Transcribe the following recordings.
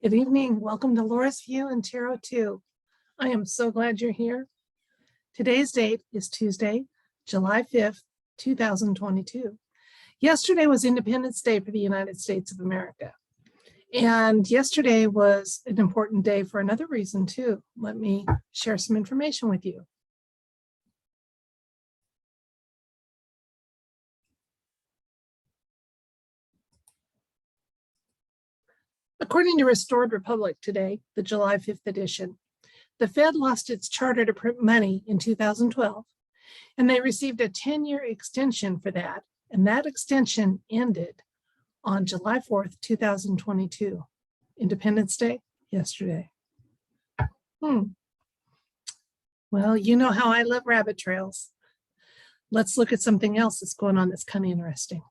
Good evening. Welcome to Laura's View and Tarot 2. I am so glad you're here. Today's date is Tuesday, July 5th, 2022. Yesterday was Independence Day for the United States of America. And yesterday was an important day for another reason too. Let me share some information with you. According to Restored Republic today, the July 5th edition, the Fed lost its charter to print money in 2012, and they received a 10-year extension for that, and that extension ended on July 4th, 2022. Independence Day, yesterday. Well, you know how I love rabbit trails. Let's look at something else that's going on that's kind of interesting.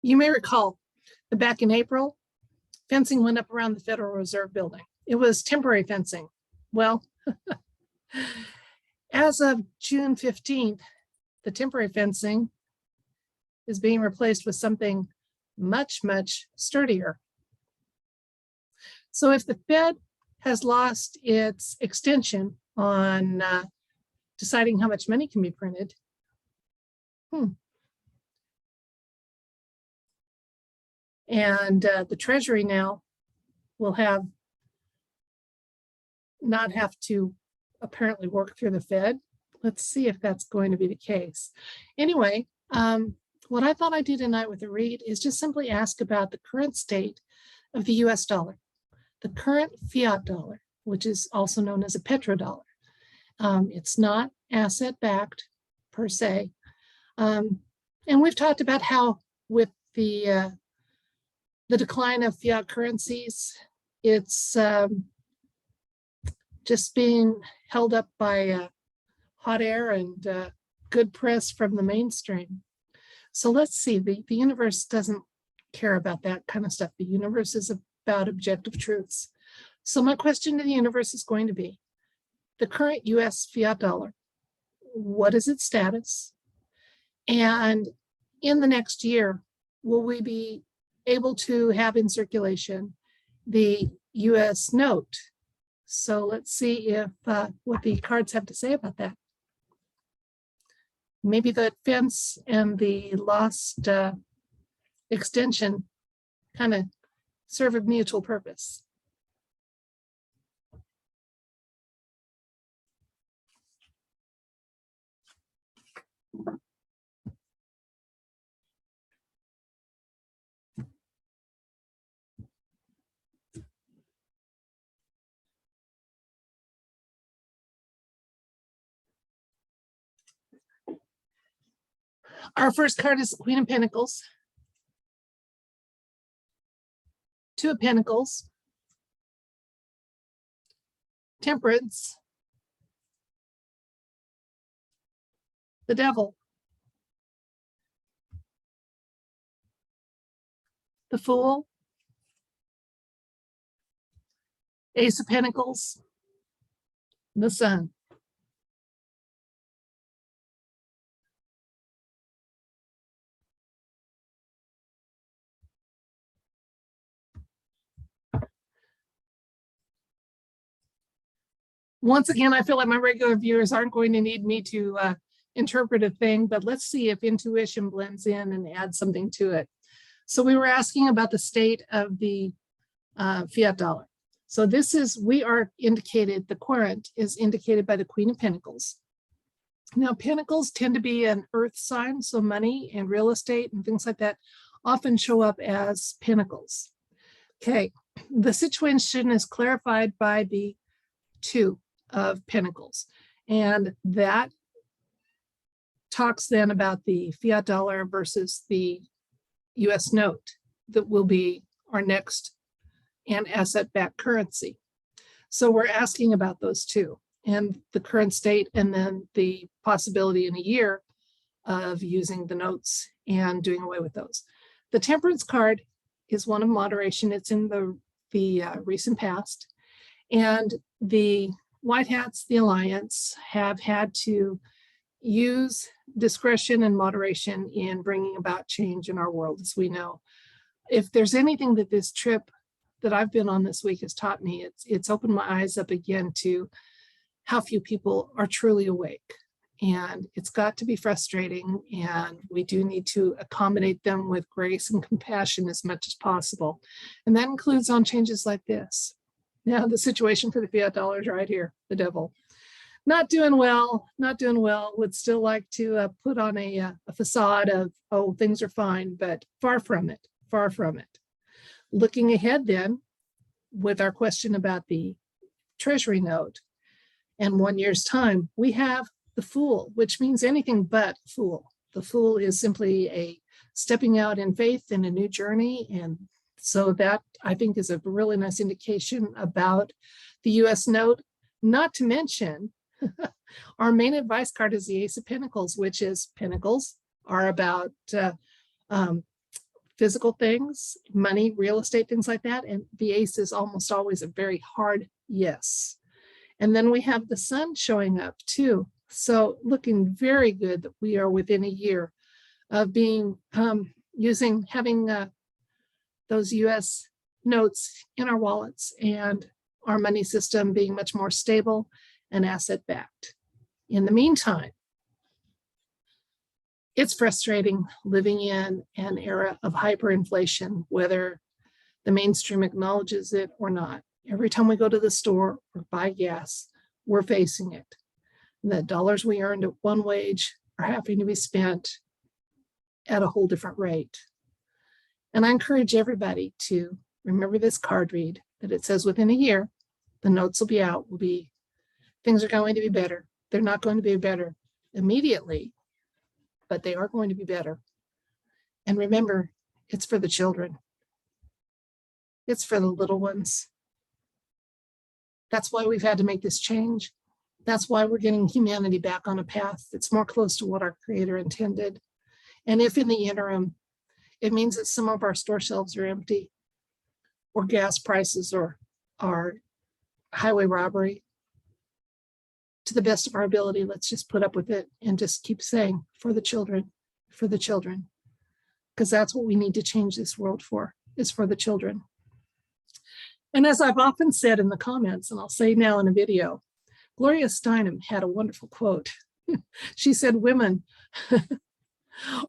You may recall that back in April, fencing went up around the Federal Reserve building. It was temporary fencing. Well, as of June 15th, the temporary fencing is being replaced with something much, much sturdier. So if the Fed has lost its extension on deciding how much money can be printed, and the Treasury now will not have to apparently work through the Fed. Let's see if that's going to be the case. Anyway, what I thought I'd do tonight with the read is just simply ask about the current state of the US dollar, the current fiat dollar, which is also known as a petrodollar. It's not asset-backed per se. And we've talked about how with the decline of fiat currencies, it's just being held up by hot air and good press from the mainstream. So let's see, the universe doesn't care about that kind of stuff. The universe is about objective truths. So my question to the universe is going to be, the current US fiat dollar, what is its status? And in the next year, will we be able to have in circulation the US note? So let's see if what the cards have to say about that. Maybe the fence and the lost extension kind of serve a mutual purpose. Our first card is the Queen of Pentacles, Two of Pentacles, Temperance, the Devil, the Fool, Ace of Pentacles, the Sun. Once again, I feel like my regular viewers aren't going to need me to interpret a thing, but let's see if intuition blends in and adds something to it. So we were asking about the state of the fiat dollar. So this is, we are indicated, the current is indicated by the Queen of Pentacles. Now, Pentacles tend to be an earth sign, so money and real estate and things like that often show up as pentacles. Okay, the situation is clarified by the Two of Pentacles, and that talks then about the fiat dollar versus the US note that will be our next and asset-backed currency. So we're asking about those two and the current state, and then the possibility in a year of using the notes and doing away with those. The Temperance card is one of moderation. It's in the recent past. And the white hats, the Alliance, have had to use discretion and moderation in bringing about change in our world, as we know. If there's anything that this trip that I've been on this week has taught me, it's opened my eyes up again to how few people are truly awake. And it's got to be frustrating, and we do need to accommodate them with grace and compassion as much as possible. And that includes on changes like this. Now, the situation for the fiat dollar is right here, the devil. Not doing well, not doing well. Would still like to put on a facade of, oh, things are fine, but far from it, far from it. Looking ahead then, with our question about the Treasury note, and 1 year's time, we have the Fool, which means anything but fool. The Fool is simply a stepping out in faith in a new journey. And so that, I think, is a really nice indication about the US note. Not to mention, our main advice card is the Ace of Pentacles, which is pentacles are about physical things, money, real estate, things like that. And the ace is almost always a very hard yes. And then we have the sun showing up too. So looking very good that we are within a year of being having those US notes in our wallets and our money system being much more stable and asset backed. In the meantime, it's frustrating living in an era of hyperinflation, whether the mainstream acknowledges it or not. Every time we go to the store or buy gas, we're facing it. The dollars we earned at one wage are having to be spent at a whole different rate. And I encourage everybody to remember this card read, that it says within a year, the notes will be out, things are going to be better. They're not going to be better immediately, but they are going to be better. And remember, it's for the children. It's for the little ones. That's why we've had to make this change. That's why we're getting humanity back on a path that's more close to what our Creator intended. And if in the interim, it means that some of our store shelves are empty, or gas prices, or our highway robbery, to the best of our ability, let's just put up with it and just keep saying, for the children, because that's what we need to change this world for, is for the children. And as I've often said in the comments, and I'll say now in a video, Gloria Steinem had a wonderful quote. She said, women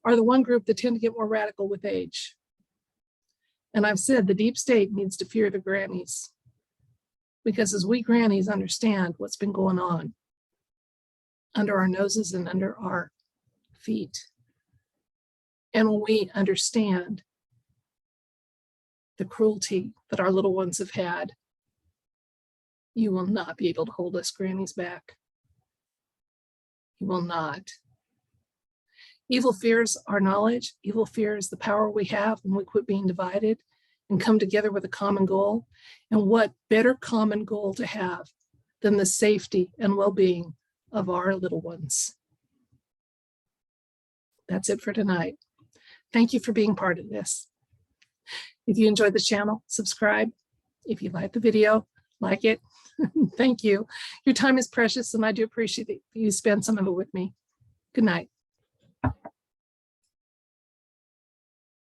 are the one group that tend to get more radical with age. And I've said the deep state needs to fear the grannies, because as we grannies understand what's been going on under our noses and under our feet, and when we understand the cruelty that our little ones have had, you will not be able to hold us grannies back. You will not. Evil fears our knowledge. Evil fears the power we have when we quit being divided and come together with a common goal. And what better common goal to have than the safety and well-being of our little ones? That's it for tonight. Thank you for being part of this. If you enjoyed the channel, subscribe. If you like the video, like it. Thank you. Your time is precious, and I do appreciate that you spend some of it with me. Good night.